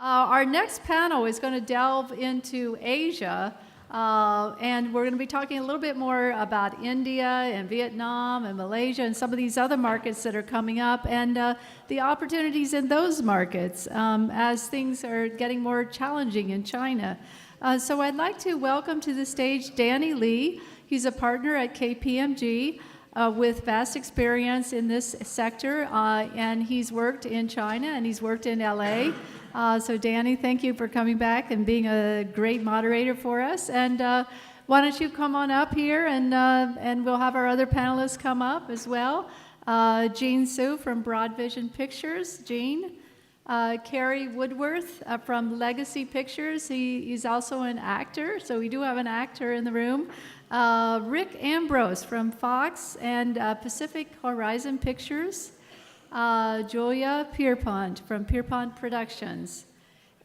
Our next panel is going to delve into Asia, and we're going to be talking a little bit more about India and Vietnam and Malaysia and some of these other markets that are coming up, and the opportunities in those markets as things are getting more challenging in China. So I'd like to welcome to the stage Danny Le. He's a partner at KPMG with vast experience in this sector, and he's worked in China and he's worked in LA. So Danny, thank you for coming back and being a great moderator for us. And why don't you come on up here, and we'll have our other panelists come up as well. Jean Su from Broad Vision Pictures. Jean. Cary Woodworth from Legacy Pictures. He's also an actor, so we do have an actor in the room. Rick Ambros from Fox and Pacific Horizon Pictures. Julia Pierrepont from Pierrepont Productions.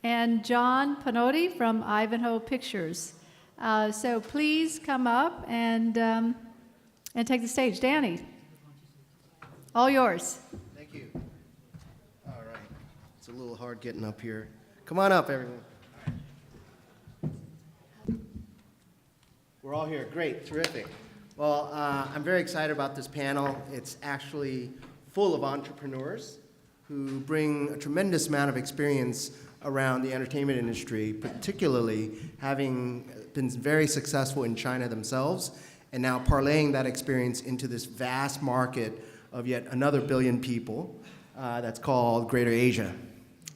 And John Penotti from Ivanhoe Pictures. So please come up and take the stage. Danny, all yours. Thank you. It's a little hard getting up here. Come on up, everyone. We're all here. Great. Terrific. Well, I'm very excited about this panel. It's actually full of entrepreneurs who bring a tremendous amount of experience around the entertainment industry, particularly having been very successful in China themselves, and now parlaying that experience into this vast market of yet another billion people that's called Greater Asia.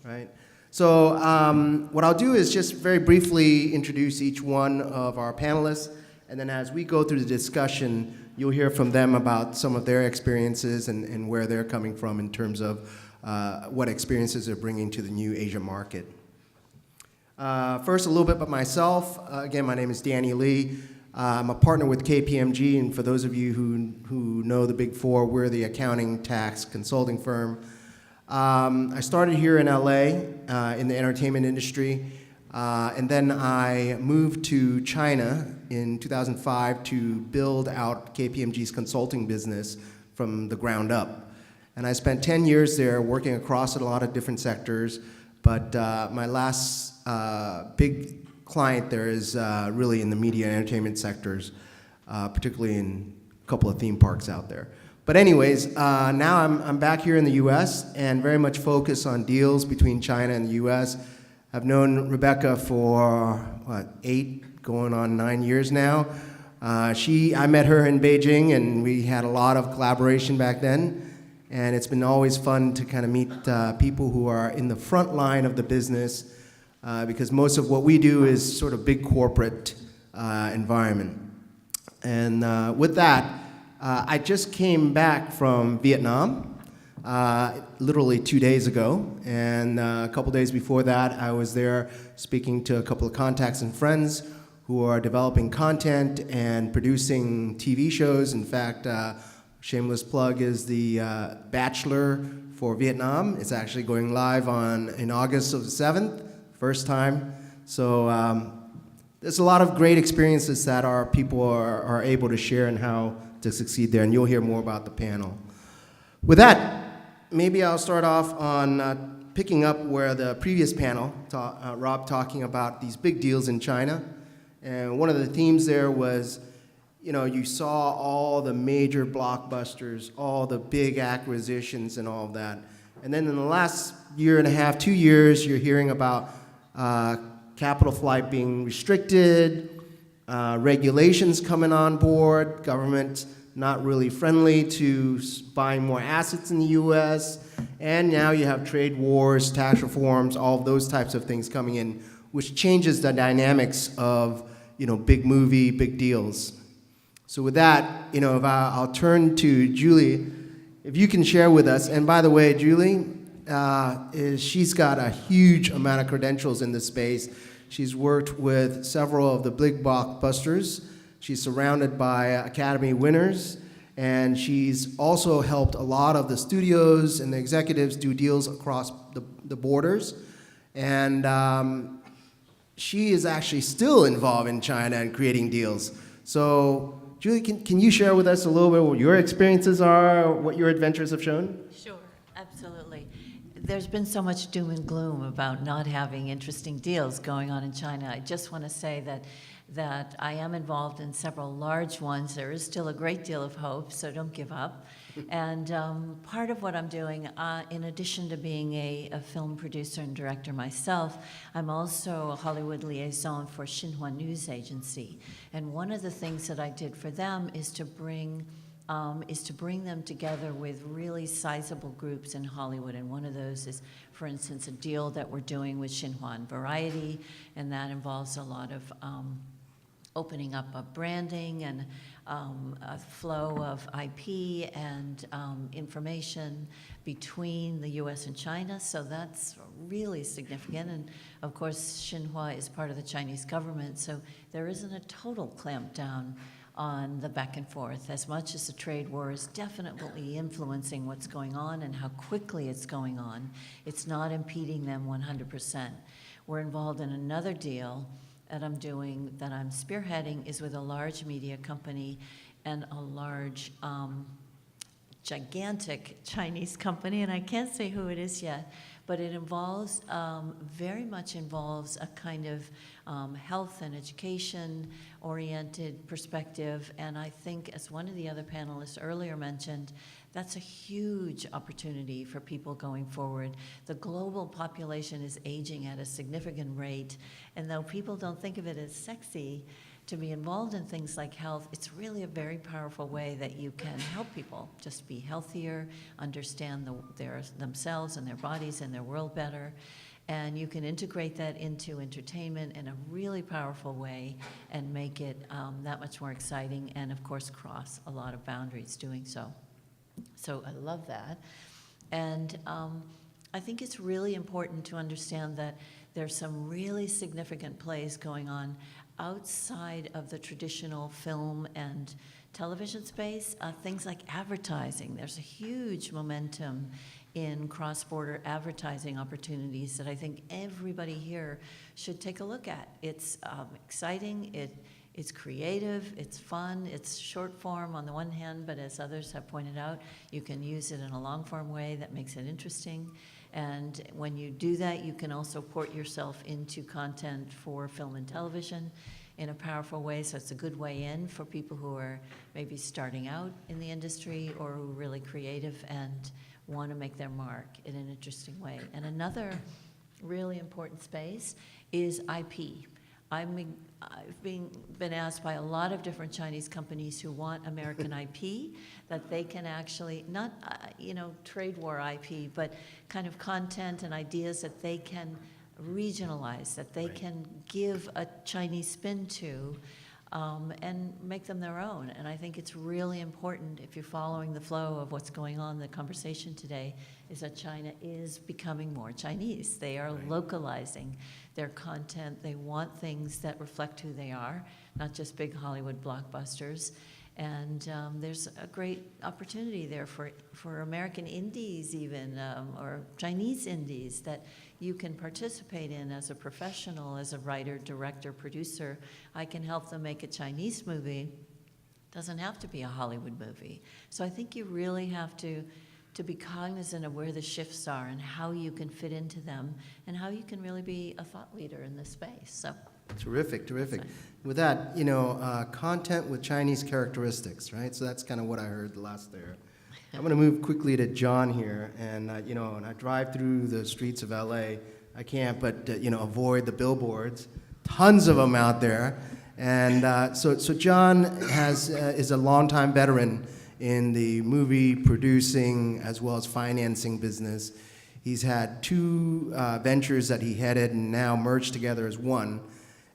Right. So what I'll do is just very briefly introduce each one of our panelists, and then as we go through the discussion, you'll hear from them about some of their experiences and where they're coming from in terms of what experiences they're bringing to the new Asia market. First, a little bit about myself. Again, my name is Danny Le. I'm a partner with KPMG, and for those of you who know the Big Four, we're the accounting, tax, consulting firm. I started here in LA in the entertainment industry, and then I moved to China in 2005 to build out KPMG's consulting business from the ground up. And I spent 10 years there working across a lot of different sectors, but my last big client there is really in the media and entertainment sectors, particularly in a couple of theme parks out there. But anyways, now I'm back here in the U.S. and very much focused on deals between China and the U.S. I've known Rebecca for, 8, going on 9 years now. I met her in Beijing, and we had a lot of collaboration back then. And it's been always fun to kind of meet people who are in the front line of the business, because most of what we do is sort of big corporate environment. And with that, I just came back from Vietnam, literally 2 days ago, and a couple days before that, I was there speaking to a couple of contacts and friends who are developing content and producing TV shows. In fact, shameless plug is the Bachelor for Vietnam. It's actually going live in August of the 7th, first time. So there's a lot of great experiences that our people are able to share and how to succeed there, and you'll hear more about the panel. With that, maybe I'll start off on picking up where the previous panel, Rob talking about these big deals in China. And one of the themes there was, you saw all the major blockbusters, all the big acquisitions and all of that. And then in the last year and a half, 2 years, you're hearing about capital flight being restricted, regulations coming on board, government not really friendly to buying more assets in the U.S., and now you have trade wars, tax reforms, all of those types of things coming in, which changes the dynamics of big movie, big deals. So with that, if I'll turn to Julie, if you can share with us. And by the way, Julie, she's got a huge amount of credentials in this space. She's worked with several of the big blockbusters. She's surrounded by Academy winners, and she's also helped a lot of the studios and the executives do deals across the borders. And she is actually still involved in China and creating deals. So, Julie, can you share with us a little bit what your experiences are, what your adventures have shown? Sure, absolutely. there's been so much doom and gloom about not having interesting deals going on in China. I just want to say that I am involved in several large ones. There is still a great deal of hope, so don't give up. And part of what I'm doing, in addition to being a film producer and director myself, I'm also a Hollywood liaison for Xinhua News Agency. And one of the things that I did for them is to bring them together with really sizable groups in Hollywood. And one of those is, for instance, a deal that we're doing with Xinhua and Variety, and that involves a lot of opening up of branding and a flow of IP and information between the US and China. So that's really significant. And of course, Xinhua is part of the Chinese government, so there isn't a total clampdown on the back and forth, as much as the trade war is definitely influencing what's going on and how quickly it's going on. It's not impeding them 100%. We're involved in another deal that I'm doing, that I'm spearheading, is with a large media company and a large, gigantic Chinese company, and I can't say who it is yet, but it involves, very much involves a kind of health and education-oriented perspective, and I think, as one of the other panelists earlier mentioned, that's a huge opportunity for people going forward. The global population is aging at a significant rate, and though people don't think of it as sexy to be involved in things like health, it's really a very powerful way that you can help people just be healthier, understand themselves and their bodies and their world better, and you can integrate that into entertainment in a really powerful way and make it that much more exciting, and of course cross a lot of boundaries doing so. So I love that. And I think it's really important to understand that there's some really significant plays going on outside of the traditional film and television space, things like advertising. There's a huge momentum in cross-border advertising opportunities that I think everybody here should take a look at. It's exciting, it's creative, it's fun, it's short form on the one hand, but as others have pointed out, you can use it in a long form way that makes it interesting. And when you do that, you can also port yourself into content for film and television in a powerful way. So it's a good way in for people who are maybe starting out in the industry or who are really creative and want to make their mark in an interesting way. And another really important space is IP. I've been asked by a lot of different Chinese companies who want American IP, that they can actually, not trade war IP, but kind of content and ideas that they can regionalize, that they can give a Chinese spin to, and make them their own. And I think it's really important, if you're following the flow of what's going on in the conversation today, is that China is becoming more Chinese. They are localizing their content. They want things that reflect who they are, not just big Hollywood blockbusters. And there's a great opportunity there for American indies even, or Chinese indies that you can participate in as a professional, as a writer, director, producer. I can help them make a Chinese movie. Doesn't have to be a Hollywood movie. So I think you really have to be cognizant of where the shifts are and how you can fit into them and how you can really be a thought leader in this space. So. Terrific, terrific. With that, content with Chinese characteristics, right? So that's kind of what I heard the last there. I'm going to move quickly to John here, and when I drive through the streets of LA, I can't but avoid the billboards. Tons of them out there, and so John is a longtime veteran in the movie producing as well as financing business. He's had two ventures that he headed and now merged together as one.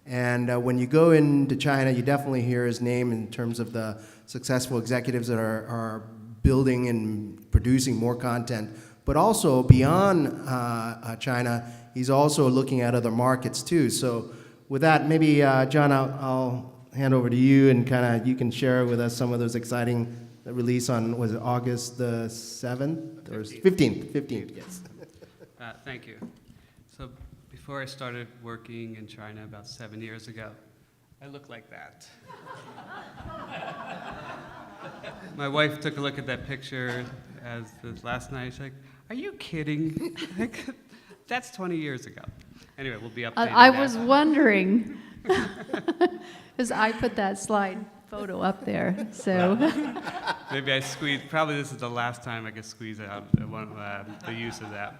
And when you go into China, you definitely hear his name in terms of the successful executives that are building and producing more content. But also beyond China, he's also looking at other markets too. So with that, maybe John, I'll hand over to you and kind of you can share with us some of those exciting release on, was it August the 7th or 15th, yes. Thank you. So before I started working in China about 7 years ago, I looked like that. My wife took a look at that picture last night. She's like, are you kidding? Like, that's 20 years ago. Anyway, we'll be updating I that. was wondering, because I put that slide photo up there, so. Maybe I squeezed, probably this is the last time I could squeeze out the use of that.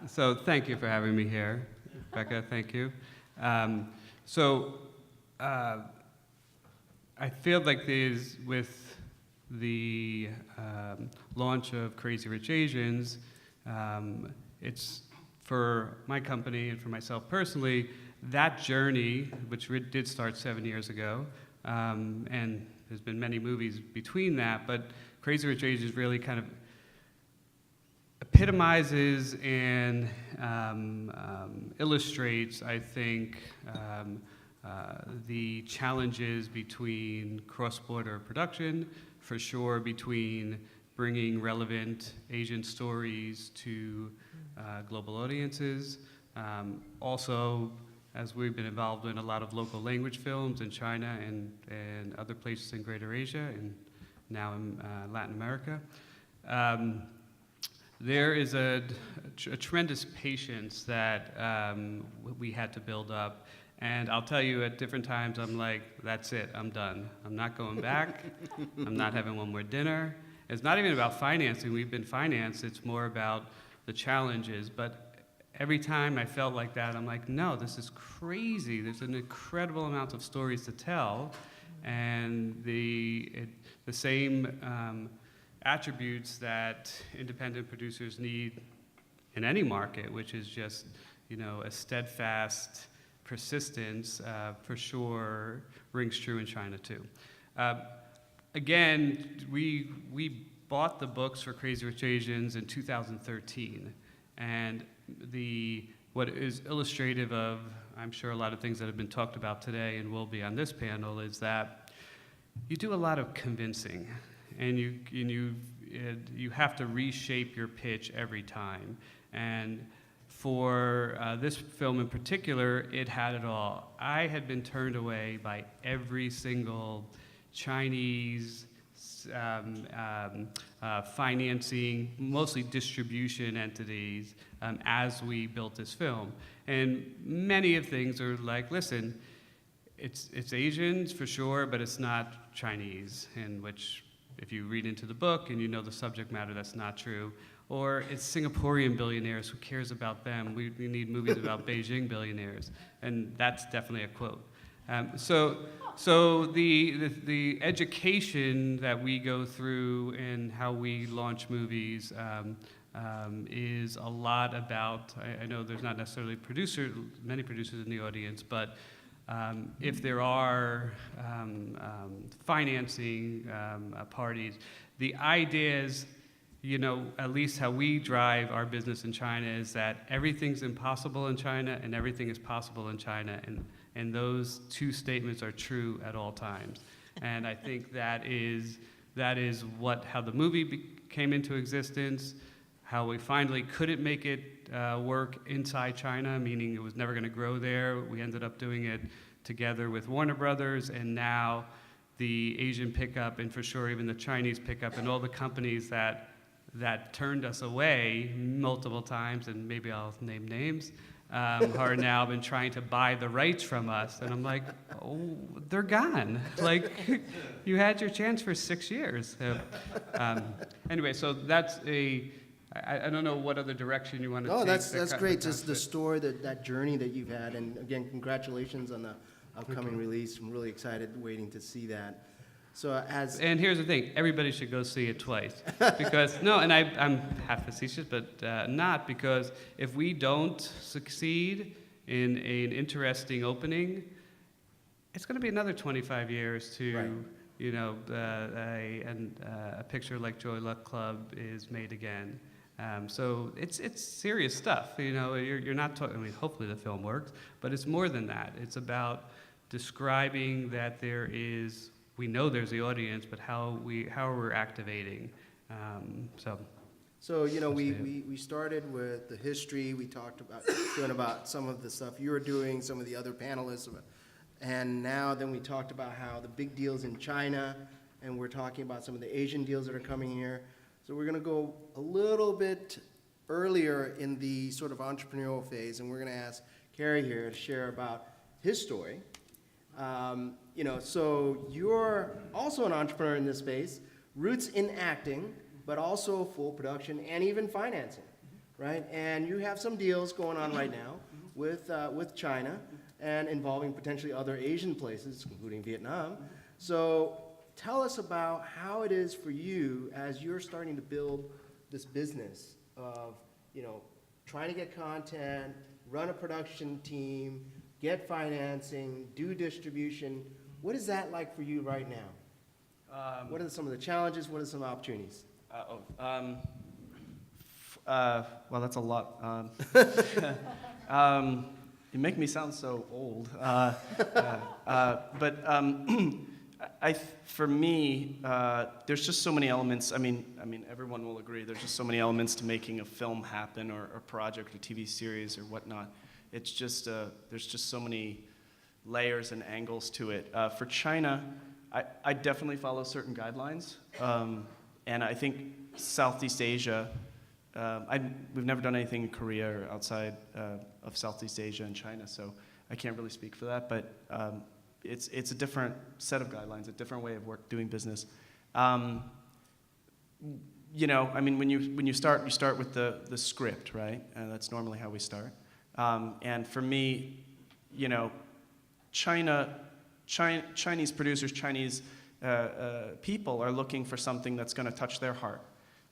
So thank you for having me here, Becca, thank you. I feel like with the launch of Crazy Rich Asians, it's for my company and for myself personally, that journey, which did start 7 years ago, and there's been many movies between that, but Crazy Rich Asians really kind of epitomizes and illustrates, I think, the challenges between cross-border production, for sure between bringing relevant Asian stories to global audiences. Also, as we've been involved in a lot of local language films in China and other places in Greater Asia and now in Latin America. There is a tremendous patience that we had to build up. And I'll tell you, at different times, I'm like, that's it, I'm done. I'm not going back. I'm not having one more dinner. It's not even about financing. We've been financed. It's more about the challenges. But every time I felt like that, I'm like, no, this is crazy. There's an incredible amount of stories to tell. And the same attributes that independent producers need in any market, which is just, a steadfast persistence, for sure rings true in China too. Again, we bought the books for Crazy Rich Asians in 2013, and what is illustrative of, I'm sure, a lot of things that have been talked about today and will be on this panel is that you do a lot of convincing, and you have to reshape your pitch every time. And for this film in particular, it had it all. I had been turned away by every single Chinese financing, mostly distribution entities, as we built this film. And many of things are like, listen, it's Asians for sure, but it's not Chinese, in which, if you read into the book and you know the subject matter, that's not true. Or it's Singaporean billionaires, who cares about them? We need movies about Beijing billionaires. And that's definitely a quote. So the education that we go through and how we launch movies is a lot about, I know there's not necessarily many producers in the audience, but if there are financing parties, the idea is, at least how we drive our business in China is that everything's impossible in China and everything is possible in China, and those two statements are true at all times. And I think that is how the movie came into existence, how we finally couldn't make it work inside China, meaning it was never going to grow there. We ended up doing it together with Warner Brothers, and now the Asian pickup, and for sure even the Chinese pickup, and all the companies that turned us away multiple times, and maybe I'll name names, are now been trying to buy the rights from us. And I'm like, oh, they're gone. Like, you had your chance for 6 years. Anyway, so that's I don't know what other direction you want to take. Oh, that's great. Just the story, that journey that you've had. And again, congratulations on the upcoming release. I'm really excited, waiting to see that. So and here's the thing, everybody should go see it twice. Because, and I'm half facetious, but not, because if we don't succeed in an interesting opening, it's going to be another 25 years to, a picture like Joy Luck Club is made again. So it's serious stuff. You're not talking, hopefully the film works, but it's more than that. It's about describing that we know there's the audience, but how we're activating. So we started with the history. We talked about some of the stuff you were doing, some of the other panelists, and now then we talked about how the big deals in China, and we're talking about some of the Asian deals that are coming here. So we're going to go a little bit earlier in the sort of entrepreneurial phase, and we're going to ask Cary here to share about his story. So you're also an entrepreneur in this space, roots in acting, but also full production and even financing, right? And you have some deals going on right now with China and involving potentially other Asian places, including Vietnam. So tell us about how it is for you as you're starting to build this business of, trying to get content, run a production team, get financing, do distribution. What is that like for you right now? What are some of the challenges? What are some opportunities? Well, that's a lot. You make me sound so old. For me, there's just so many elements. I mean, everyone will agree. There's just so many elements to making a film happen, or a project, or TV series, or whatnot. It's just there's just so many layers and angles to it. For China, I definitely follow certain guidelines, and I think Southeast Asia. We've never done anything in Korea or outside of Southeast Asia and China, so I can't really speak for that. But it's a different set of guidelines, a different way of doing business. When you start, you start with the script, right? And that's normally how we start. And for me, Chinese producers, Chinese people are looking for something that's going to touch their heart.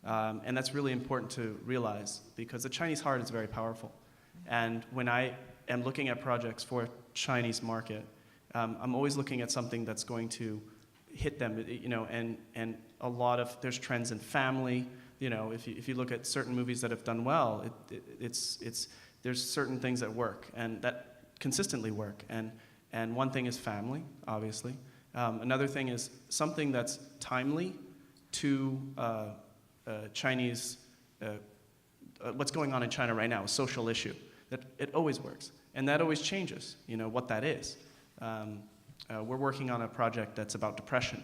And that's really important to realize, because the Chinese heart is very powerful. And when I am looking at projects for Chinese market, I'm always looking at something that's going to hit them, and a lot of, there's trends in family. If you look at certain movies that have done well, there's certain things that work and that consistently work. And one thing is family, obviously. Another thing is something that's timely to Chinese, what's going on in China right now, a social issue. That it always works, and that always changes, what that is. We're working on a project that's about depression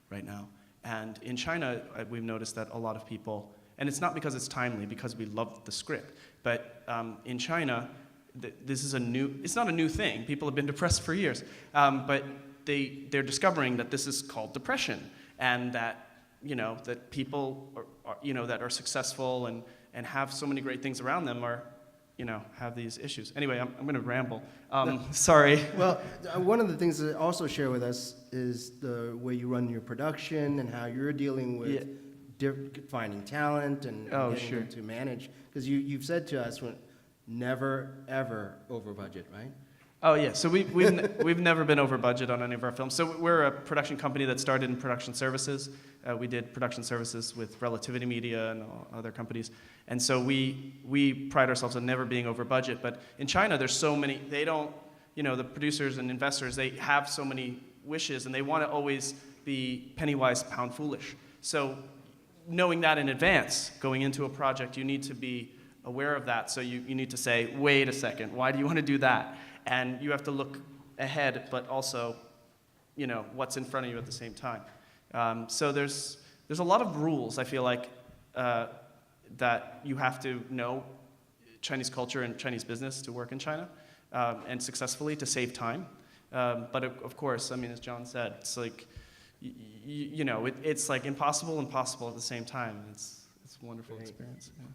right now. And in China, we've noticed that a lot of people, and it's not because it's timely, because we love the script, but in China, this is it's not a new thing. People have been depressed for years, but they're discovering that this is called depression, and that, that people are that are successful and have so many great things around them are, have these issues. Anyway, I'm going to ramble. Sorry. Well, one of the things to also share with us is the way you run your production and how you're dealing with finding talent and getting them to manage. Because you've said to us, never, ever over budget, right? Oh, yeah. So we've never been over budget on any of our films. So we're a production company that started in production services. We did production services with Relativity Media and other companies. And so we pride ourselves on never being over budget. But in China, there's so many, they don't, the producers and investors, they have so many wishes, and they want to always be penny wise, pound foolish. So knowing that in advance, going into a project, you need to be aware of that. So you need to say, wait a second, why do you want to do that? And you have to look ahead, but also, what's in front of you at the same time. So there's a lot of rules, I feel like, that you have to know Chinese culture and Chinese business to work in China, and successfully to save time. But of course, as John said, it's like, it's like impossible at the same time. It's a wonderful experience. Yeah.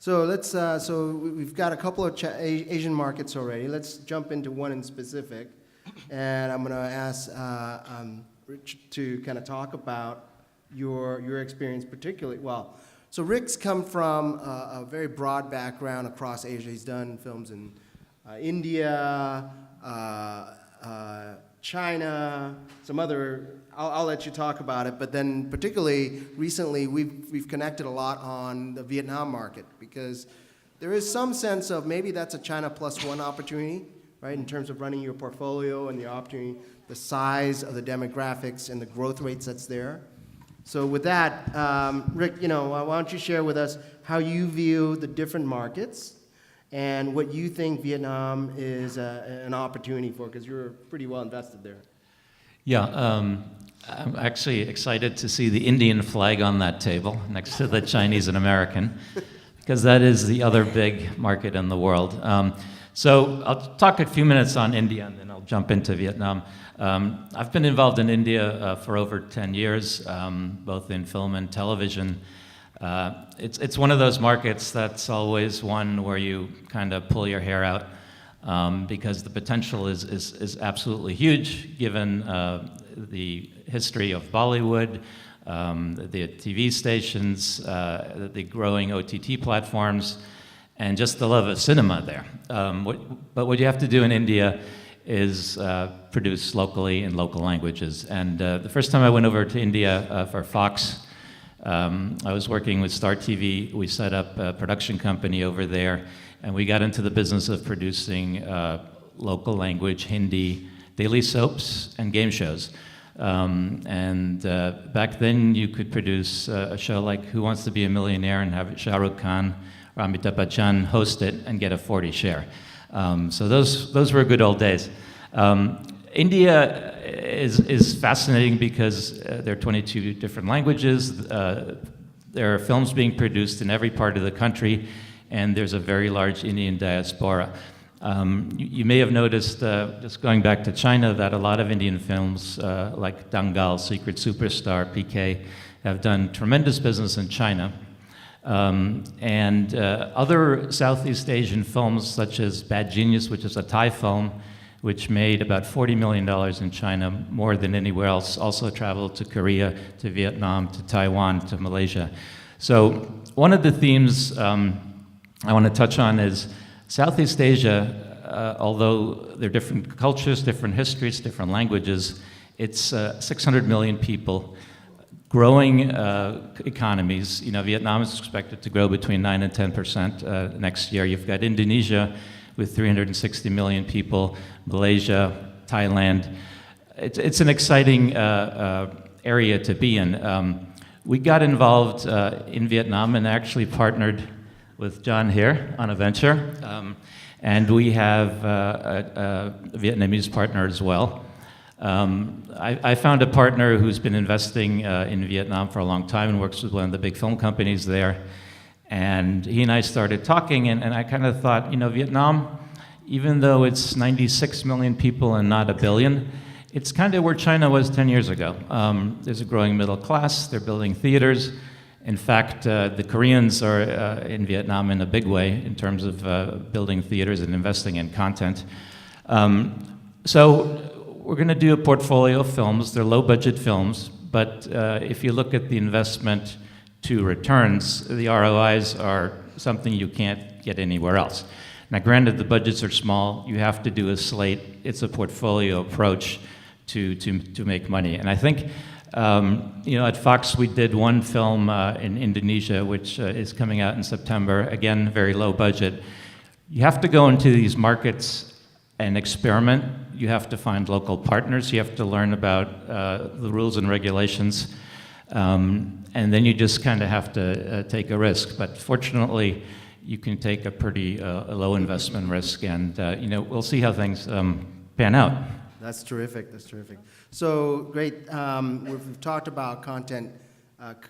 So so we've got a couple of Asian markets already. Let's jump into one in specific. And I'm going to ask Rich to kind of talk about your experience particularly. Well, so Rick's come from a very broad background across Asia. He's done films in India, China, some other, I'll let you talk about it, but then particularly recently we've connected a lot on the Vietnam market, because there is some sense of maybe that's a China +1 opportunity, right, in terms of running your portfolio and the opportunity, the size of the demographics and the growth rates that's there. So with that, Rick, why don't you share with us how you view the different markets and what you think Vietnam is an opportunity for, because you're pretty well invested there. Yeah, I'm actually excited to see the Indian flag on that table next to the Chinese and American, because that is the other big market in the world. So I'll talk a few minutes on India, and then I'll jump into Vietnam. I've been involved in India for over 10 years, both in film and television. It's one of those markets that's always one where you kind of pull your hair out, because the potential is absolutely huge, given the history of Bollywood, the TV stations, the growing OTT platforms, and just the love of cinema there. But what you have to do in India is produce locally in local languages. And the first time I went over to India for Fox, I was working with Star TV. We set up a production company over there, and we got into the business of producing local language, Hindi, daily soaps, and game shows. Back then, you could produce a show like Who Wants to Be a Millionaire and have Shah Rukh Khan or Amitabh Bachchan host it and get a 40 share. So those were good old days. India is fascinating because there are 22 different languages. There are films being produced in every part of the country, and there's a very large Indian diaspora. You may have noticed, just going back to China, that a lot of Indian films like Dangal, Secret Superstar, PK, have done tremendous business in China. Other Southeast Asian films, such as Bad Genius, which is a Thai film, which made about $40 million in China, more than anywhere else, also traveled to Korea, to Vietnam, to Taiwan, to Malaysia. So one of the themes I want to touch on is Southeast Asia, although there are different cultures, different histories, different languages, it's 600 million people, growing economies. You know, Vietnam is expected to grow between 9 and 10% next year. You've got Indonesia with 360 million people, Malaysia, Thailand. It's an exciting area to be in. We got involved in Vietnam and actually partnered with John here on a venture. And we have a Vietnamese partner as well. I found a partner who's been investing in Vietnam for a long time and works with one of the big film companies there. And he and I started talking, and I kind of thought, you know, Vietnam, even though it's 96 million people and not a billion, it's kind of where China was 10 years ago. There's a growing middle class, they're building theaters. In fact, the Koreans are in Vietnam in a big way in terms of building theaters and investing in content. So we're going to do a portfolio of films. They're low-budget films, but if you look at the investment to returns, the ROIs are something you can't get anywhere else. Now, granted, the budgets are small. You have to do a slate. It's a portfolio approach to make money. And I think, you know, at Fox, we did one film in Indonesia, which is coming out in September. Again, very low budget. You have to go into these markets and experiment. You have to find local partners. You have to learn about the rules and regulations. And then you just kind of have to take a risk. But fortunately, you can take a pretty low investment risk, and you know, we'll see how things pan out. That's terrific. That's terrific. So great. We've talked about content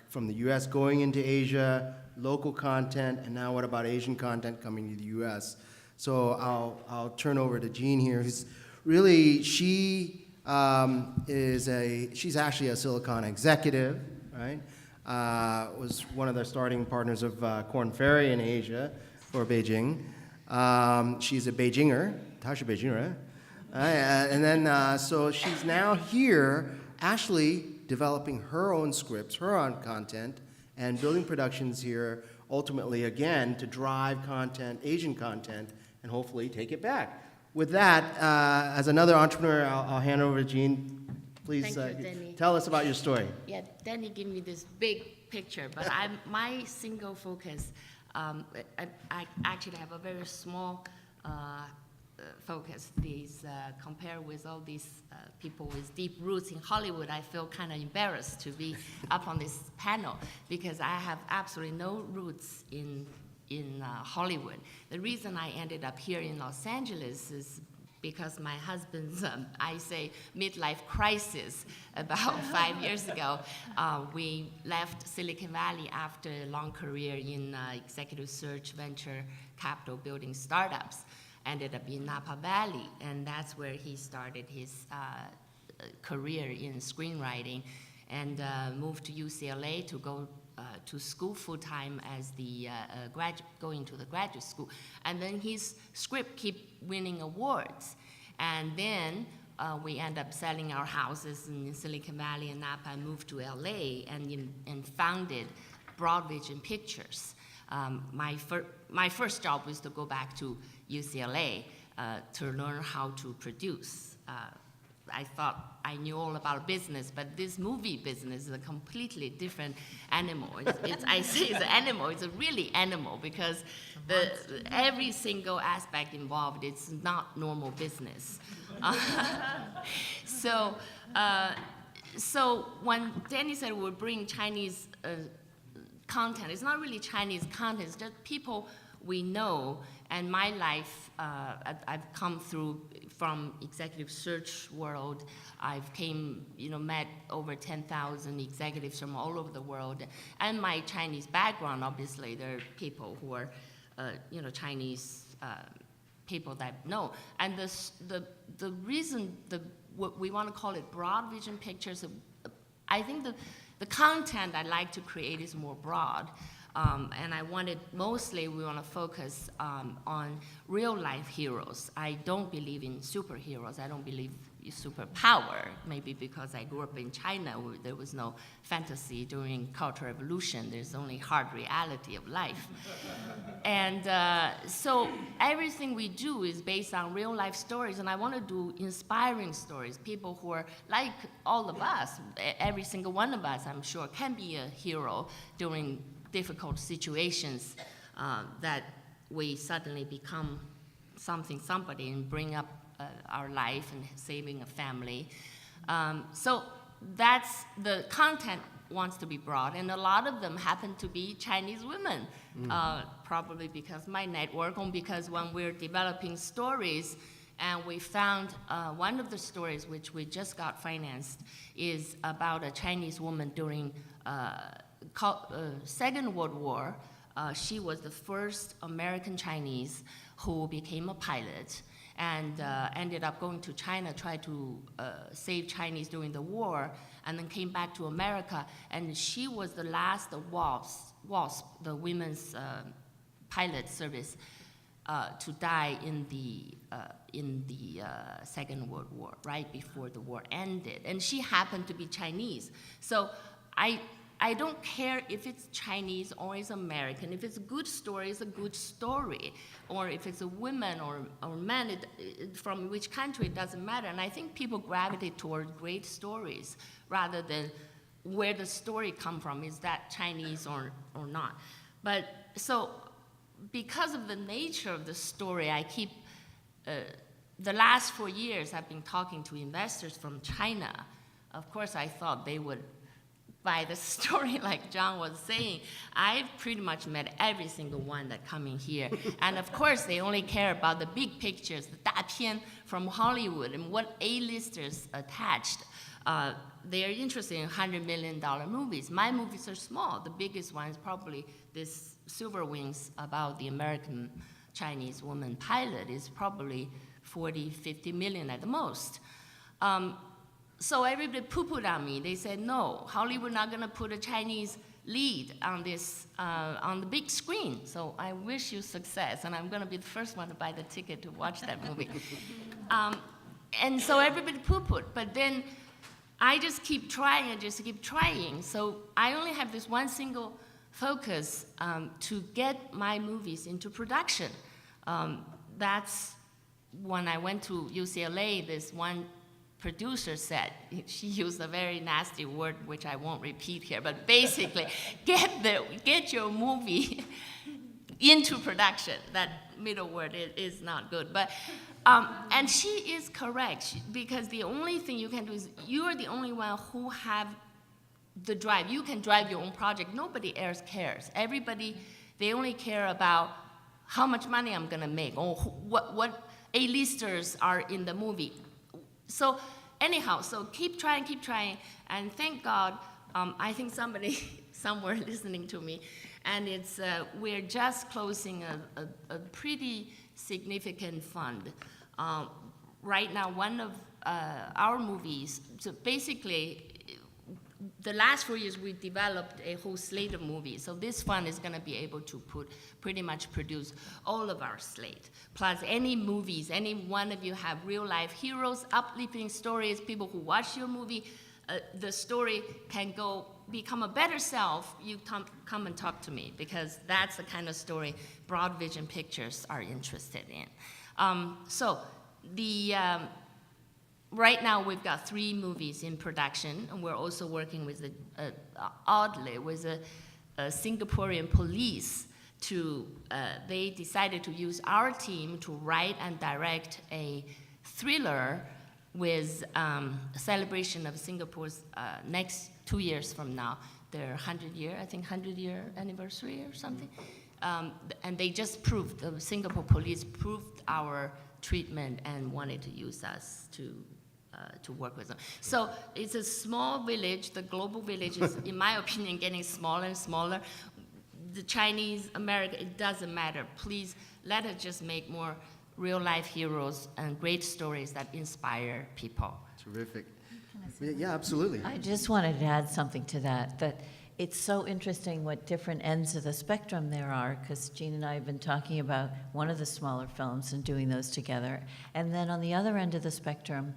from the U.S. going into Asia, local content, and now what about Asian content coming to the U.S.? So I'll turn over to Jean here, who's really, she's actually a Silicon executive, right? Was one of the starting partners of Korn Ferry in Asia for Beijing. She's a Beijinger, 她是 Beijinger, and then so she's now here actually developing her own scripts, her own content, and building productions here ultimately again to drive content, Asian content, and hopefully take it back. With that, as another entrepreneur, I'll hand over to Jean. Please Thank you, Danny. tell us about your story. Yeah, Danny gave me this big picture, but my single focus, I actually have a very small focus. Compared with all these people with deep roots in Hollywood, I feel kind of embarrassed to be up on this panel because I have absolutely no roots in Hollywood. The reason I ended up here in Los Angeles is because my husband's, I say, midlife crisis about 5 years ago. We left Silicon Valley after a long career in executive search, venture capital, building startups. Ended up in Napa Valley, and that's where he started his career in screenwriting, and moved to UCLA to go to school full-time as the going to the graduate school. And then his script keep winning awards. And then we end up selling our houses in Silicon Valley and Napa and moved to LA and founded Broad Vision Pictures. My first job was to go back to UCLA to learn how to produce. I thought I knew all about business, but this movie business is a completely different animal. I say it's an animal, it's a really animal, because every single aspect involved, it's not normal business. So when Danny said we'll bring Chinese content, it's not really Chinese content, it's just people we know. And my life, I've come through from executive search world. I've met over 10,000 executives from all over the world. And my Chinese background, obviously, there are people who are, Chinese people that know. And the reason what we want to call it Broad Vision Pictures, I think the content I like to create is more broad. And we want to focus on real life heroes. I don't believe in superheroes. I don't believe in superpower, maybe because I grew up in China where there was no fantasy during Cultural Revolution. There's only hard reality of life. And so everything we do is based on real life stories, and I want to do inspiring stories. People who are like all of us, every single one of us, I'm sure, can be a hero during difficult situations that we suddenly become somebody and bring up our life and saving a family. So that's the content wants to be broad, and a lot of them happen to be Chinese women, probably because my network, or because when we're developing stories, and we found one of the stories which we just got financed is about a Chinese woman during Second World War. She was the first American Chinese who became a pilot and ended up going to China, tried to save Chinese during the war, and then came back to America. And she was the last WASP, the women's pilot service, to die in the Second World War, right before the war ended. And she happened to be Chinese. So I don't care if it's Chinese or it's American. If it's a good story, it's a good story. Or if it's a woman or man, from which country, it doesn't matter. And I think people gravitate toward great stories rather than where the story come from. Is that Chinese or not? But so because of the nature of the story, I keep, the last 4 years I've been talking to investors from China. Of course, I thought they would buy the story, like John was saying. I've pretty much met every single one that come in here. And of course, they only care about the big pictures, the 大片 from Hollywood, and what A-listers attached. They're interested in $100 million movies. My movies are small. The biggest one is probably this Silver Wings about the American Chinese woman pilot is probably 40, 50 million at the most. So everybody poo-pooed on me. They said, no, Hollywood not gonna put a Chinese lead on this, on the big screen. So I wish you success, and I'm gonna be the first one to buy the ticket to watch that movie. And so everybody poo-pooed, but then I just keep trying and just keep trying. So I only have this one single focus to get my movies into production. That's when I went to UCLA, this one producer said, she used a very nasty word, which I won't repeat here, but basically, get your movie into production. That middle word is not good. But, and she is correct, because the only thing you can do is, you are the only one who have the drive. You can drive your own project. Nobody else cares. Everybody, they only care about how much money I'm gonna make, or what A-listers are in the movie. So anyhow, so keep trying, and thank God, I think somebody somewhere listening to me, and it's we're just closing a pretty significant fund. Right now, one of our movies, so basically, the last 4 years we developed a whole slate of movies. So this fund is going to be able to pretty much produce all of our slate. Plus any movies, any one of you have real life heroes, uplifting stories, people who watch your movie, the story can go become a better self. You come and talk to me, because that's the kind of story Broad Vision Pictures are interested in. So the right now, we've got 3 movies in production, and we're also working with, oddly, with a Singaporean police to, they decided to use our team to write and direct a thriller with a celebration of Singapore's next 2 years from now, their 100-year anniversary or something. And they just proved, the Singapore police proved our treatment and wanted to use us to work with them. So it's a small village. The global village is, in my opinion, getting smaller and smaller. The Chinese, America, it doesn't matter. Please let us just make more real-life heroes and great stories that inspire people. Terrific. Yeah, absolutely. I just wanted to add something to that it's so interesting what different ends of the spectrum there are, because Jean and I have been talking about one of the smaller films and doing those together. And then on the other end of the spectrum,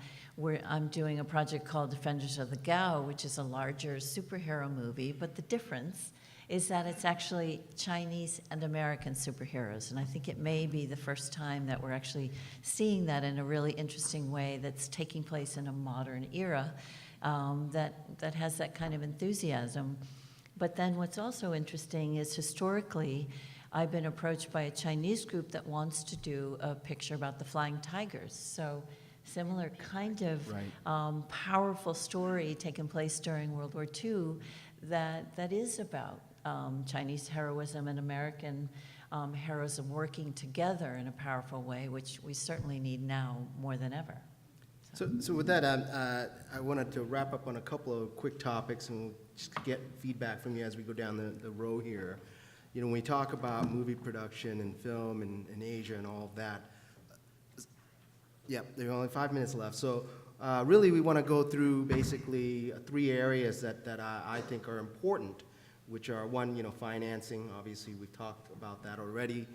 I'm doing a project called Defenders of the Gao, which is a larger superhero movie, but the difference is that it's actually Chinese and American superheroes. And I think it may be the first time that we're actually seeing that in a really interesting way that's taking place in a modern era that has that kind of enthusiasm. But then what's also interesting is historically, I've been approached by a Chinese group that wants to do a picture about the flying tigers. So similar kind of powerful story taking place during World War II that is about Chinese heroism and American heroism working together in a powerful way, which we certainly need now more than ever. So with that, I wanted to wrap up on a couple of quick topics and just get feedback from you as we go down the row here. You know, when we talk about movie production and film and Asia and all of that, there are only 5 minutes left. So really we want to go through basically 3 areas that I think are important, which are 1, financing. Obviously, we've talked about that already.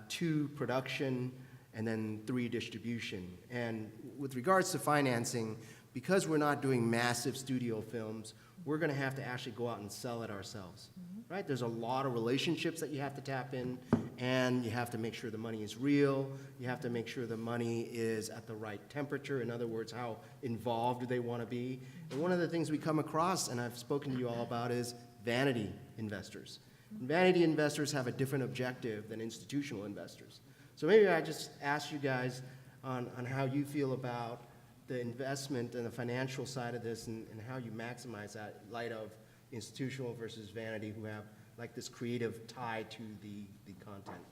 2, production. And then 3, distribution. And with regards to financing, because we're not doing massive studio films, we're going to have to actually go out and sell it ourselves, right? There's a lot of relationships that you have to tap in, and you have to make sure the money is real. You have to make sure the money is at the right temperature. In other words, how involved do they want to be? And one of the things we come across, and I've spoken to you all about, is vanity investors. And vanity investors have a different objective than institutional investors. So maybe I just ask you guys on how you feel about the investment and the financial side of this and how you maximize that in light of institutional versus vanity who have like this creative tie to the content.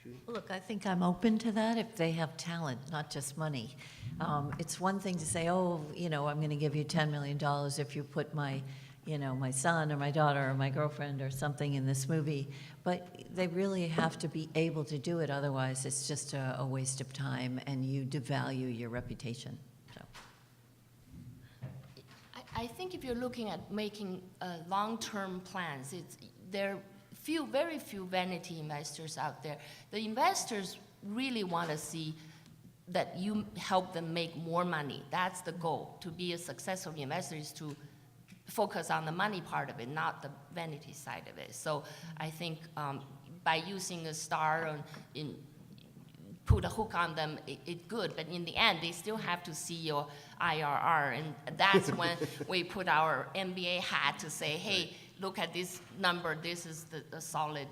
Julie? Look, I think I'm open to that if they have talent, not just money. It's one thing to say, I'm going to give you $10 million if you put my son or my daughter or my girlfriend or something in this movie, but they really have to be able to do it, otherwise it's just a waste of time and you devalue your reputation. So. I think if you're looking at making long-term plans, there are very few vanity investors out there. The investors really want to see that you help them make more money. That's the goal. To be a successful investor is to focus on the money part of it, not the vanity side of it. So I think by using a star put a hook on them, it's good. But in the end, they still have to see your IRR. And that's when we put our MBA hat to say, hey, look at this number. This is the solid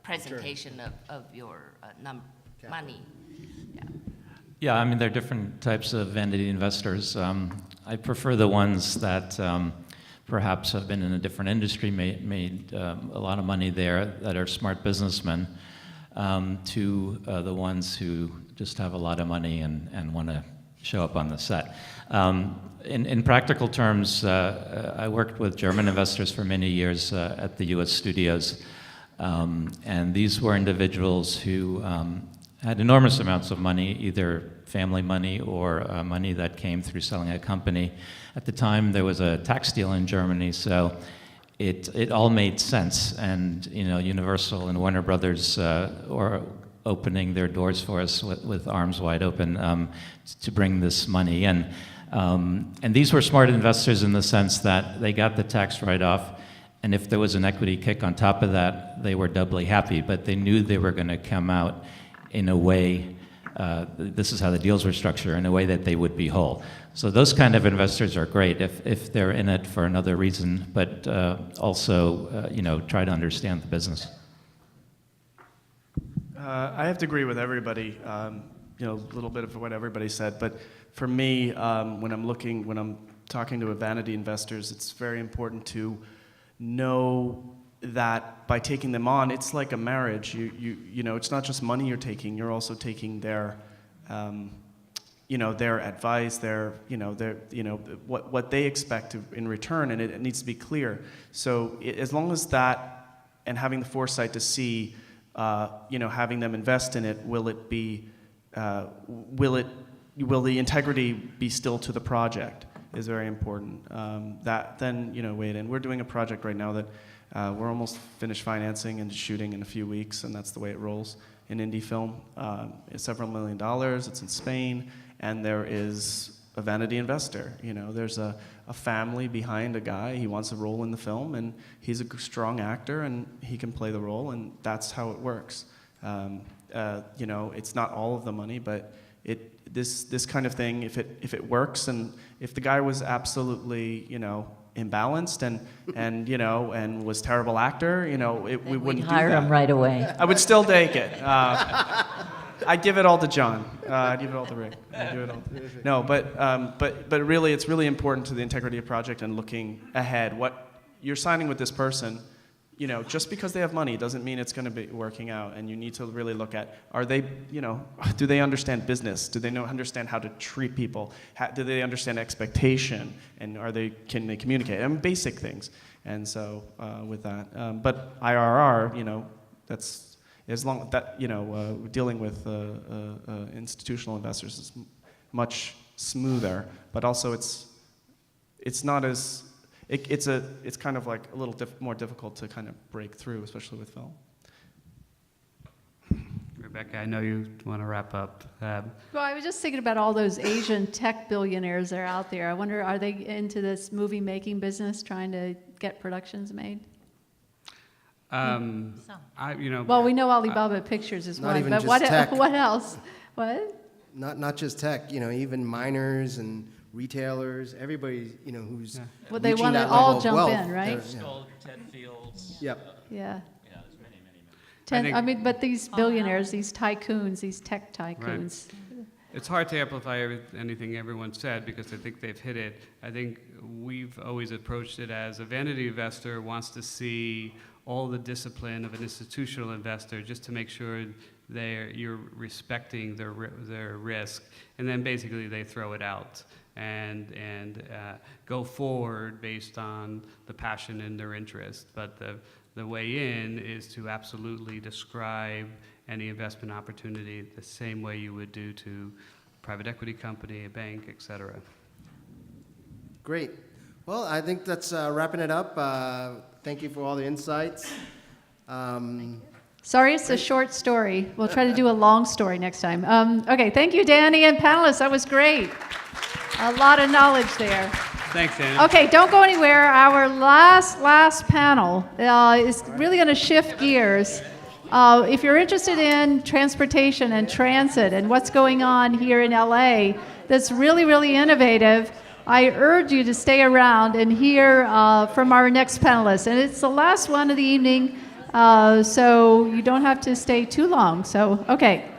presentation of your money. Yeah, I mean, there are different types of vanity investors. I prefer the ones that perhaps have been in a different industry, made a lot of money there, that are smart businessmen. to the ones who just have a lot of money and want to show up on the set. In practical terms, I worked with German investors for many years at the US studios, and these were individuals who had enormous amounts of money, either family money or money that came through selling a company. At the time, there was a tax deal in Germany, so it all made sense. And Universal and Warner Brothers were opening their doors for us with arms wide open to bring this money in. And these were smart investors in the sense that they got the tax write-off, and if there was an equity kick on top of that, they were doubly happy. But they knew they were going to come out in a way, this is how the deals were structured, in a way that they would be whole. So those kind of investors are great if they're in it for another reason, but also try to understand the business. I have to agree with everybody. A little bit of what everybody said, but for me, when I'm talking to vanity investors, it's very important to know that by taking them on, it's like a marriage. It's not just money you're taking; you're also taking their, their advice, what they expect in return, and it needs to be clear. So as long as that, and having the foresight to see, having them invest in it, will the integrity be still to the project is very important. Wait, and we're doing a project right now that we're almost finished financing and shooting in a few weeks, and that's the way it rolls in indie film. It's several $1 million, it's in Spain, and there is a vanity investor. There's a family behind a guy. He wants a role in the film, and he's a strong actor, and he can play the role, and that's how it works. It's not all of the money, but this kind of thing, if it works, and if the guy was absolutely imbalanced and was terrible actor, we wouldn't hire do that. him right away. I would still take it. I'd give it all to John. I'd give it all to Rick. I'd give it all to... No, but really, it's really important to the integrity of the project and looking ahead. What you're signing with this person, just because they have money doesn't mean it's going to be working out. And you need to really look at, are they, do they understand business? Do they understand how to treat people? Do they understand expectation? And can they communicate? I mean, basic things. And so with that, but IRR, that's, as long that dealing with institutional investors is much smoother, but also it's not as it's kind of like a little more difficult to kind of break through, especially with film. Rebecca, I know you want to wrap up. Well, I was just thinking about all those Asian tech billionaires that are out there. I wonder, are they into this movie making business, trying to get productions made? So. We know Alibaba Pictures is Not one, even but just what tech. what else? What? Not just tech, even miners and retailers, everybody, who's Well, they reaching want to that all level of jump wealth. in, right? Ted Fields. Yep. Yeah. There's many. But these billionaires, these tycoons, these tech tycoons. It's hard to amplify anything everyone said because I think they've hit it. I think we've always approached it as a vanity investor wants to see all the discipline of an institutional investor just to make sure you're respecting their risk, and then basically they throw it out and go forward based on the passion and their interest. But the way in is to absolutely describe any investment opportunity the same way you would do to a private equity company, a bank, et cetera. Great. Well, I think that's wrapping it up. Thank you for all the insights. Sorry, it's a short story. We'll try to do a long story next time. Okay, thank you, Danny and panelists. That was great. A lot of knowledge there. Thanks, Danny. Okay, don't go anywhere. Our last panel is really going to shift gears. If you're interested in transportation and transit and what's going on here in LA, that's really, really innovative, I urge you to stay around and hear from our next panelist. And it's the last one of the evening, so you don't have to stay too long. So, okay.